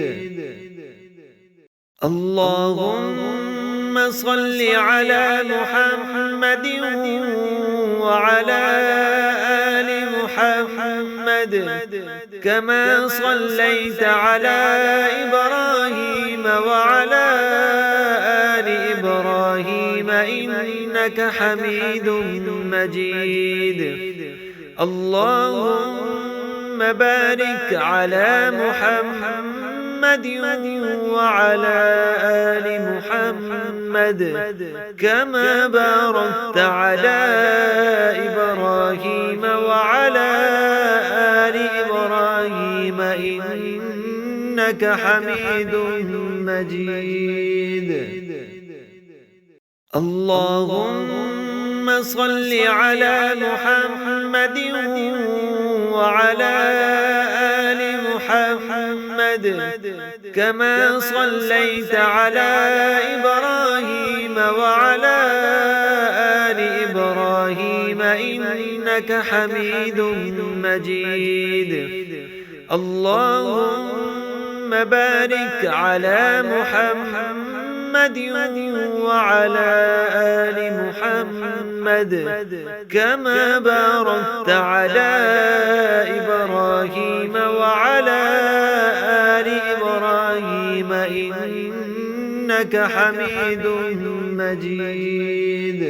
[SPEAKER 1] اللهم صل على محمد وعلى آل محمد كما صليت على إبراهيم وعلى آل إبراهيم إنك حميد مجيد. اللهم بارك على محمد وعلى آل محمد كما باركت على إبراهيم وعلى آل إبراهيم إنك حميد مجيد. اللهم صل على محمد وعلى آل محمد كما صليت على إبراهيم وعلى آل إبراهيم إنك حميد مجيد. اللهم بارك على محمد وعلى آل محمد كما باركت على إبراهيم وعلى آل إبراهيم إنك حميد مجيد.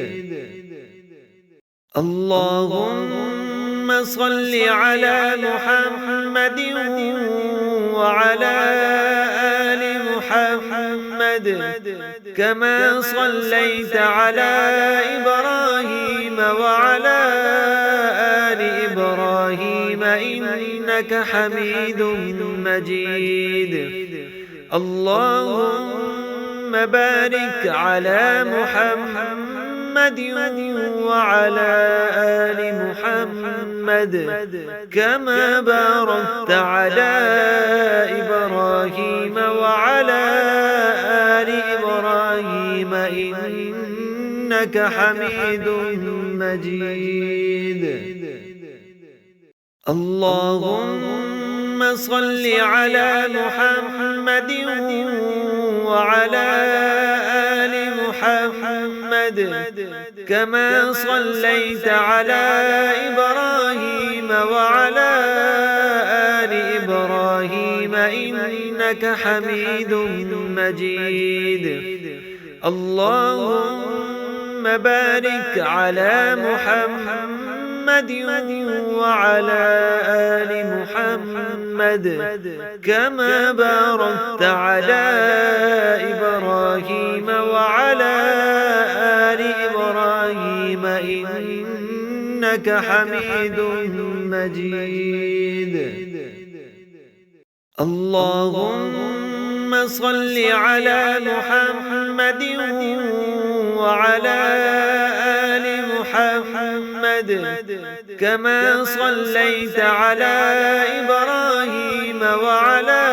[SPEAKER 1] اللهم صل على محمد وعلى آل محمد كما صليت على إبراهيم وعلى آل إبراهيم إنك حميد مجيد. اللهم بارك على محمد وعلى آل محمد كما باركت على إبراهيم وعلى آل إبراهيم إنك حميد مجيد. اللهم صل على محمد وعلى آل محمد كما صليت على إبراهيم وعلى آل إبراهيم إنك حميد مجيد. اللهم بارك على محمد وعلى آل محمد كما باركت على إبراهيم وعلى آل إبراهيم إنك حميد مجيد. اللهم صل على محمد وعلى آل محمد كما صليت على إبراهيم وعلى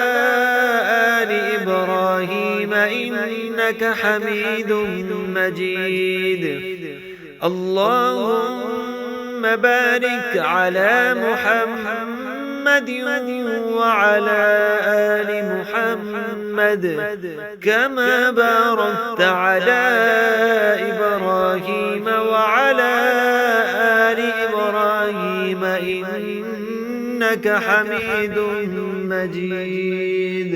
[SPEAKER 1] آل إبراهيم إنك حميد مجيد. اللهم بارك على محمد وعلى آل محمد كما باركت على إبراهيم وعلى آل إبراهيم إنك حميد مجيد.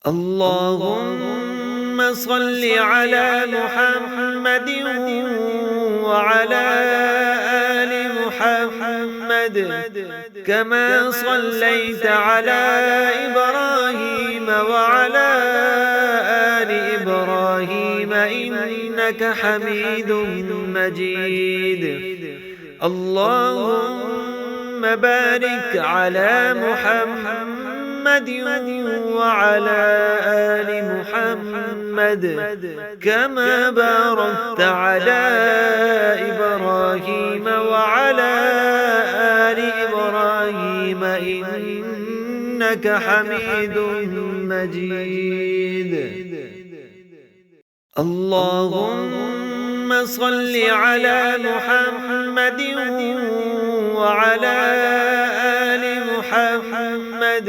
[SPEAKER 1] اللهم صل على محمد وعلى آل محمد كما صليت على إبراهيم وعلى آل إبراهيم إنك حميد مجيد. اللهم بارك على محمد وعلى آل محمد كما باركت على إبراهيم وعلى آل إبراهيم إنك حميد مجيد. اللهم صل على محمد وعلى آل محمد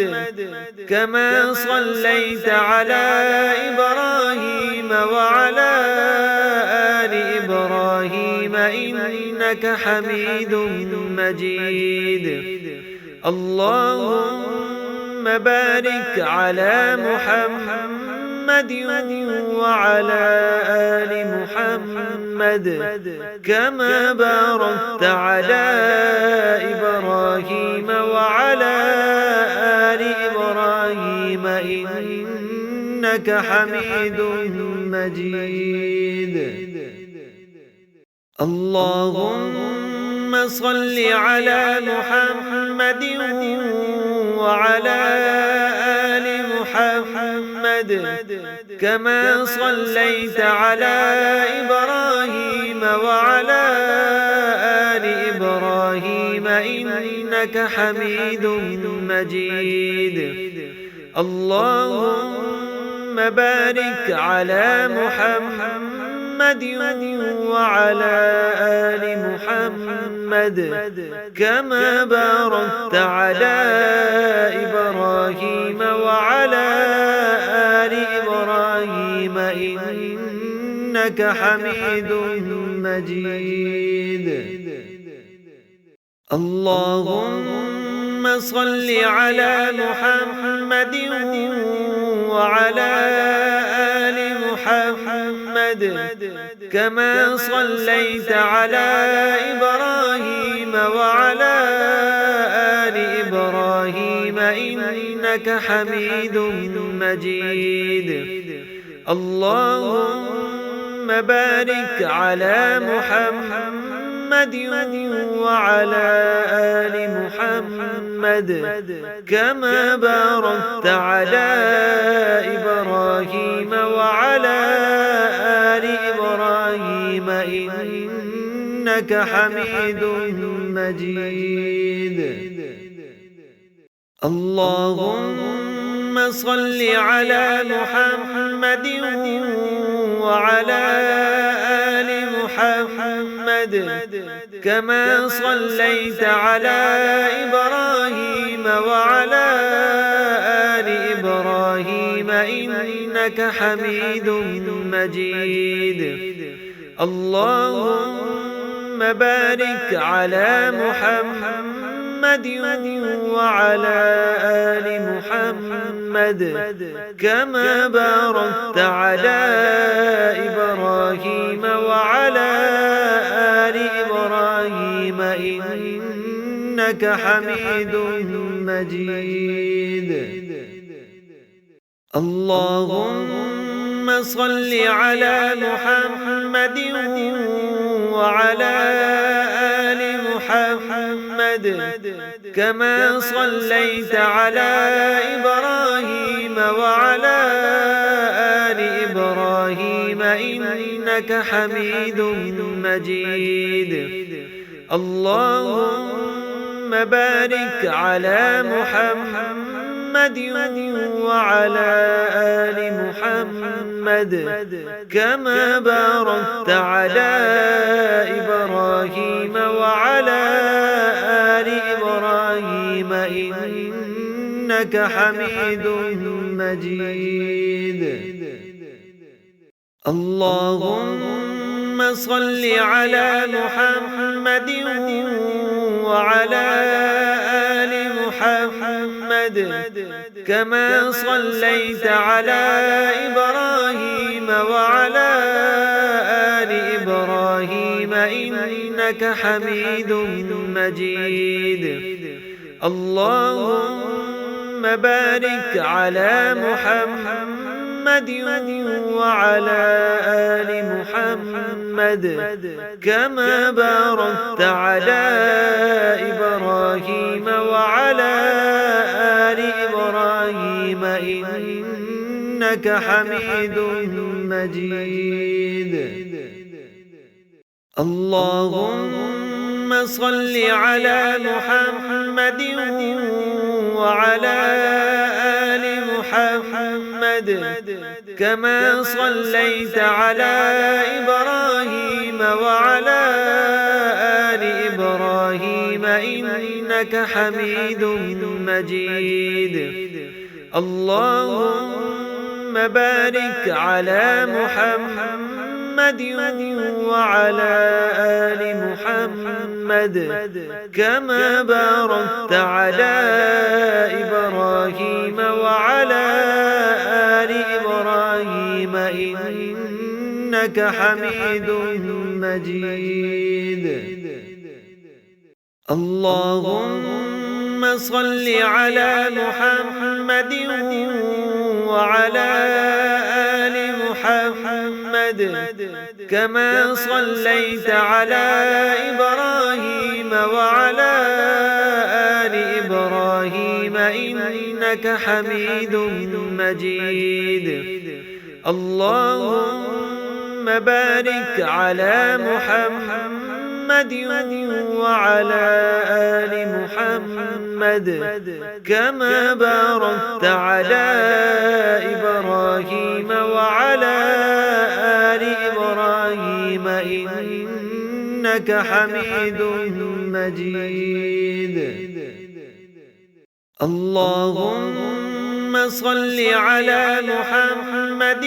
[SPEAKER 1] كما صليت على إبراهيم وعلى آل إبراهيم إنك حميد مجيد. اللهم بارك على محمد وعلى آل محمد كما باركت على إبراهيم وعلى آل إبراهيم إنك حميد مجيد. اللهم صل على محمد وعلى آل محمد كما صليت على إبراهيم وعلى آل إبراهيم إنك حميد مجيد. اللهم بارك على محمد وعلى آل محمد كما باركت على إبراهيم وعلى آل إبراهيم إنك حميد مجيد. اللهم صل على محمد وعلى آل محمد كما صليت على إبراهيم وعلى آل إبراهيم إنك حميد مجيد. اللهم بارك على محمد وعلى آل محمد كما باركت على إبراهيم وعلى آل إبراهيم إنك حميد مجيد. اللهم صل على محمد وعلى آل محمد كما صليت على إبراهيم وعلى آل إبراهيم إنك حميد مجيد. اللهم بارك على محمد وعلى آل محمد كما باركت على إبراهيم وعلى آل إبراهيم إنك حميد مجيد. اللهم صل على محمد وعلى آل محمد كما صليت على إبراهيم وعلى آل إبراهيم إنك حميد مجيد. اللهم بارك على محمد وعلى آل محمد كما باركت على إبراهيم وعلى آل إبراهيم إنك حميد مجيد. اللهم صل على محمد وعلى آل محمد كما صليت على إبراهيم وعلى آل إبراهيم إنك حميد مجيد. اللهم بارك على محمد وعلى آل محمد كما باركت على إبراهيم وعلى آل إبراهيم إنك حميد مجيد. اللهم صل على محمد وعلى آل محمد كما صليت على إبراهيم وعلى آل إبراهيم إنك حميد مجيد. اللهم بارك على محمد وعلى آل محمد كما باركت على إبراهيم وعلى آل إبراهيم إنك حميد مجيد. اللهم صل على محمد وعلى آل محمد كما صليت على إبراهيم وعلى آل إبراهيم إنك حميد مجيد. اللهم بارك على محمد وعلى آل محمد كما باركت على إبراهيم وعلى آل إبراهيم إنك حميد مجيد. اللهم صل على محمد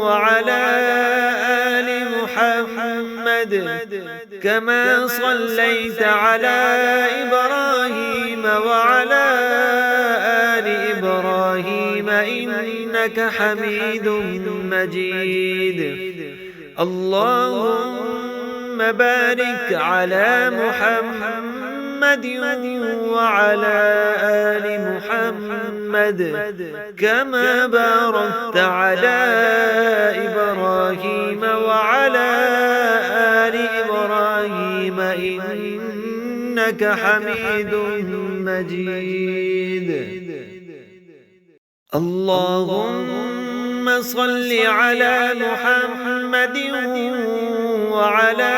[SPEAKER 1] وعلى آل محمد كما صليت على إبراهيم وعلى آل إبراهيم إنك حميد مجيد. اللهم بارك على محمد وعلى آل محمد كما باركت على إبراهيم وعلى آل إبراهيم إنك حميد مجيد. اللهم صل على محمد وعلى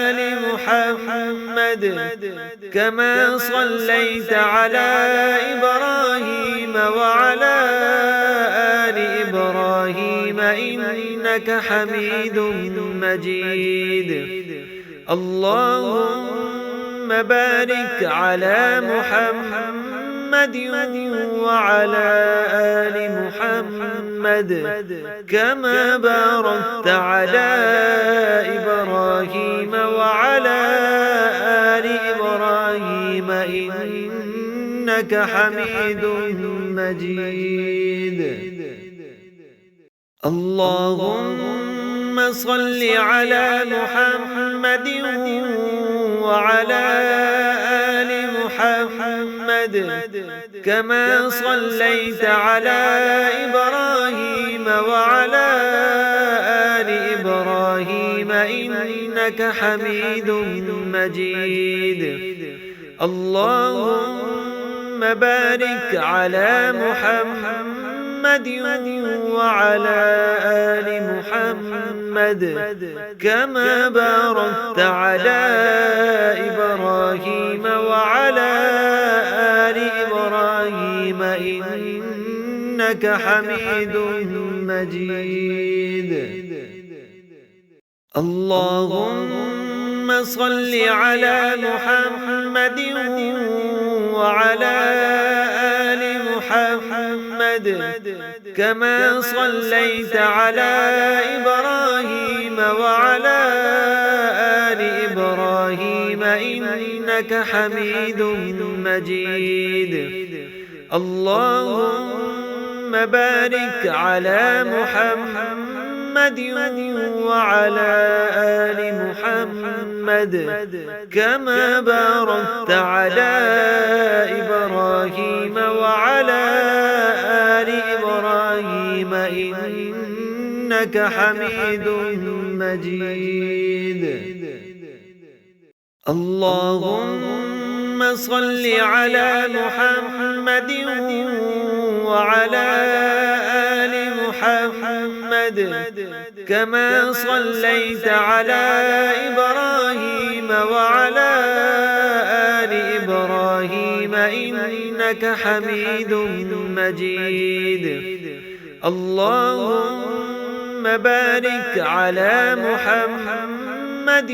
[SPEAKER 1] آل محمد كما صليت على إبراهيم وعلى آل إبراهيم إنك حميد مجيد. اللهم بارك على محمد وعلى آل محمد كما باركت على إبراهيم وعلى آل إبراهيم إنك حميد مجيد. اللهم صل على محمد وعلى آل محمد كما صليت على إبراهيم وعلى آل إبراهيم إنك حميد مجيد. اللهم بارك على محمد وعلى آل محمد كما باركت على إبراهيم وعلى آل إبراهيم إنك حميد مجيد. اللهم صل على محمد وعلى آل محمد كما صليت على إبراهيم وعلى آل إبراهيم إنك حميد مجيد. اللهم بارك على محمد وعلى آل محمد كما باركت على إبراهيم وعلى آل إبراهيم إنك حميد مجيد. اللهم صل على محمد وعلى آل محمد كما صليت على إبراهيم وعلى آل إبراهيم إنك حميد مجيد. اللهم بارك على محمد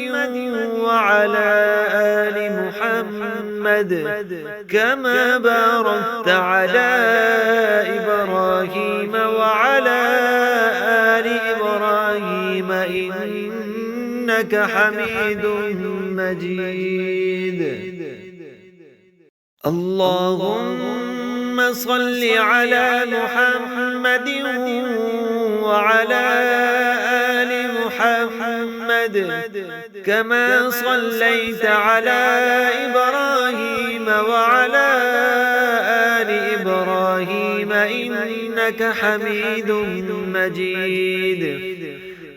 [SPEAKER 1] وعلى آل محمد كما باركت على إبراهيم وعلى آل إبراهيم إنك حميد مجيد. اللهم صل على محمد وعلى آل محمد كما صليت على إبراهيم وعلى آل إبراهيم إنك حميد مجيد.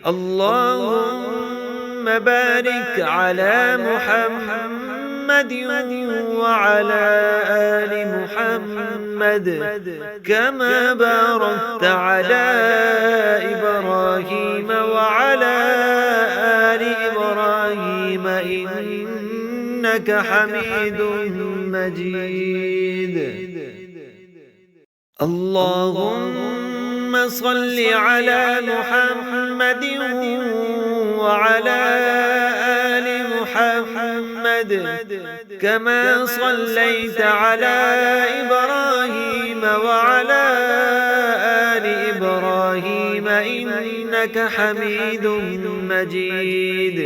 [SPEAKER 1] اللهم بارك على محمد وعلى آل محمد كما باركت على إبراهيم وعلى آل إبراهيم إنك حميد مجيد. اللهم صل على محمد وعلى آل محمد كما صليت على إبراهيم وعلى آل إبراهيم إنك حميد مجيد.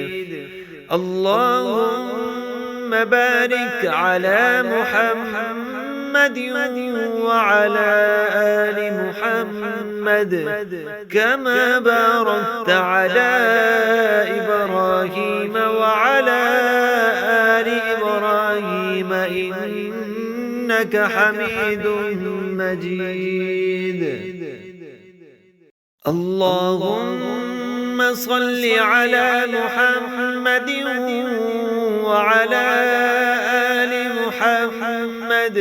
[SPEAKER 1] اللهم بارك على محمد وعلى آل محمد كما باركت على إبراهيم وعلى آل إبراهيم إنك حميد مجيد. اللهم صل على محمد وعلى آل محمد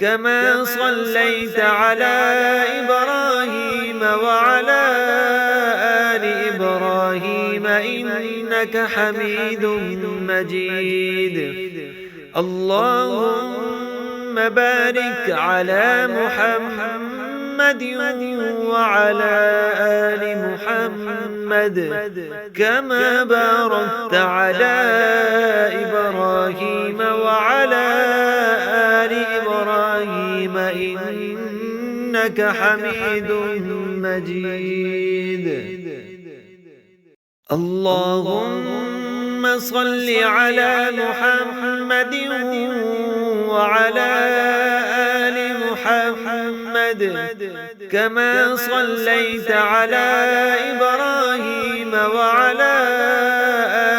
[SPEAKER 1] كما صليت على إبراهيم وعلى آل إبراهيم إنك حميد مجيد. اللهم بارك على محمد وعلى آل محمد كما باركت على إبراهيم وعلى آل إبراهيم إنك حميد مجيد. اللهم صل على محمد وعلى آل محمد كما صليت على إبراهيم وعلى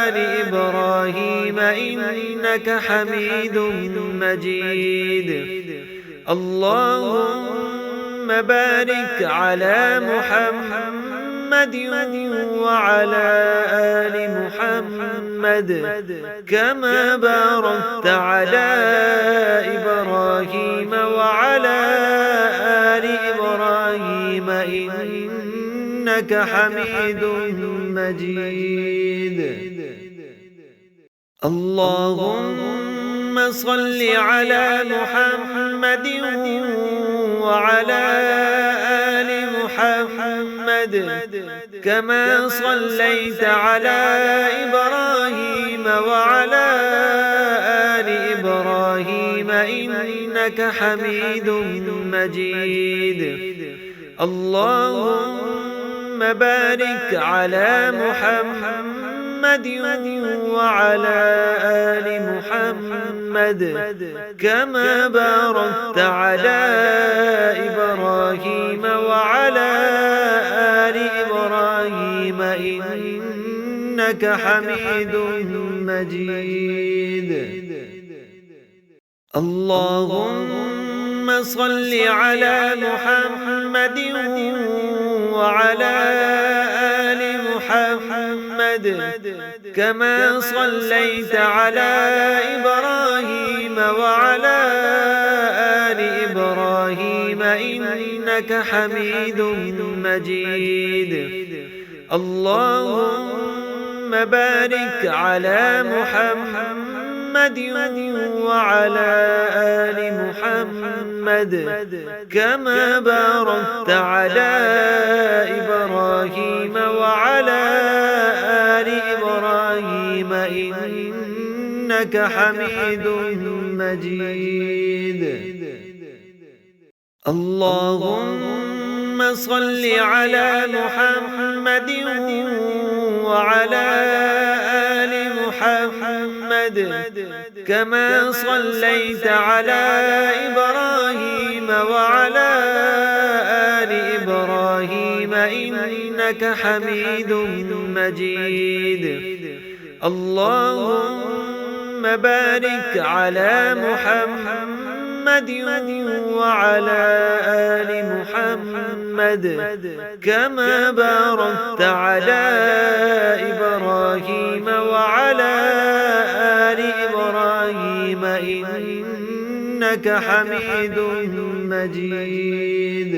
[SPEAKER 1] آل إبراهيم إنك حميد مجيد. اللهم بارك على محمد وعلى آل محمد كما باركت على إبراهيم وعلى آل إبراهيم إنك حميد مجيد. اللهم صل على محمد وعلى آل محمد كما صليت على إبراهيم وعلى آل إبراهيم إنك حميد مجيد. اللهم بارك على محمد وعلى آل محمد كما باركت على إبراهيم وعلى آل إبراهيم إنك حميد مجيد. اللهم صل على محمد وعلى آل محمد كما صليت على إبراهيم وعلى آل إبراهيم إنك حميد مجيد. اللهم بارك على محمد وعلى آل محمد كما باركت على إبراهيم وعلى آل إبراهيم إنك حميد مجيد. اللهم صل على محمد وعلى آل محمد كما صليت على إبراهيم وعلى آل إبراهيم إنك حميد مجيد. اللهم بارك على محمد وعلى آل محمد كما باركت على إبراهيم إنك حميد مجيد.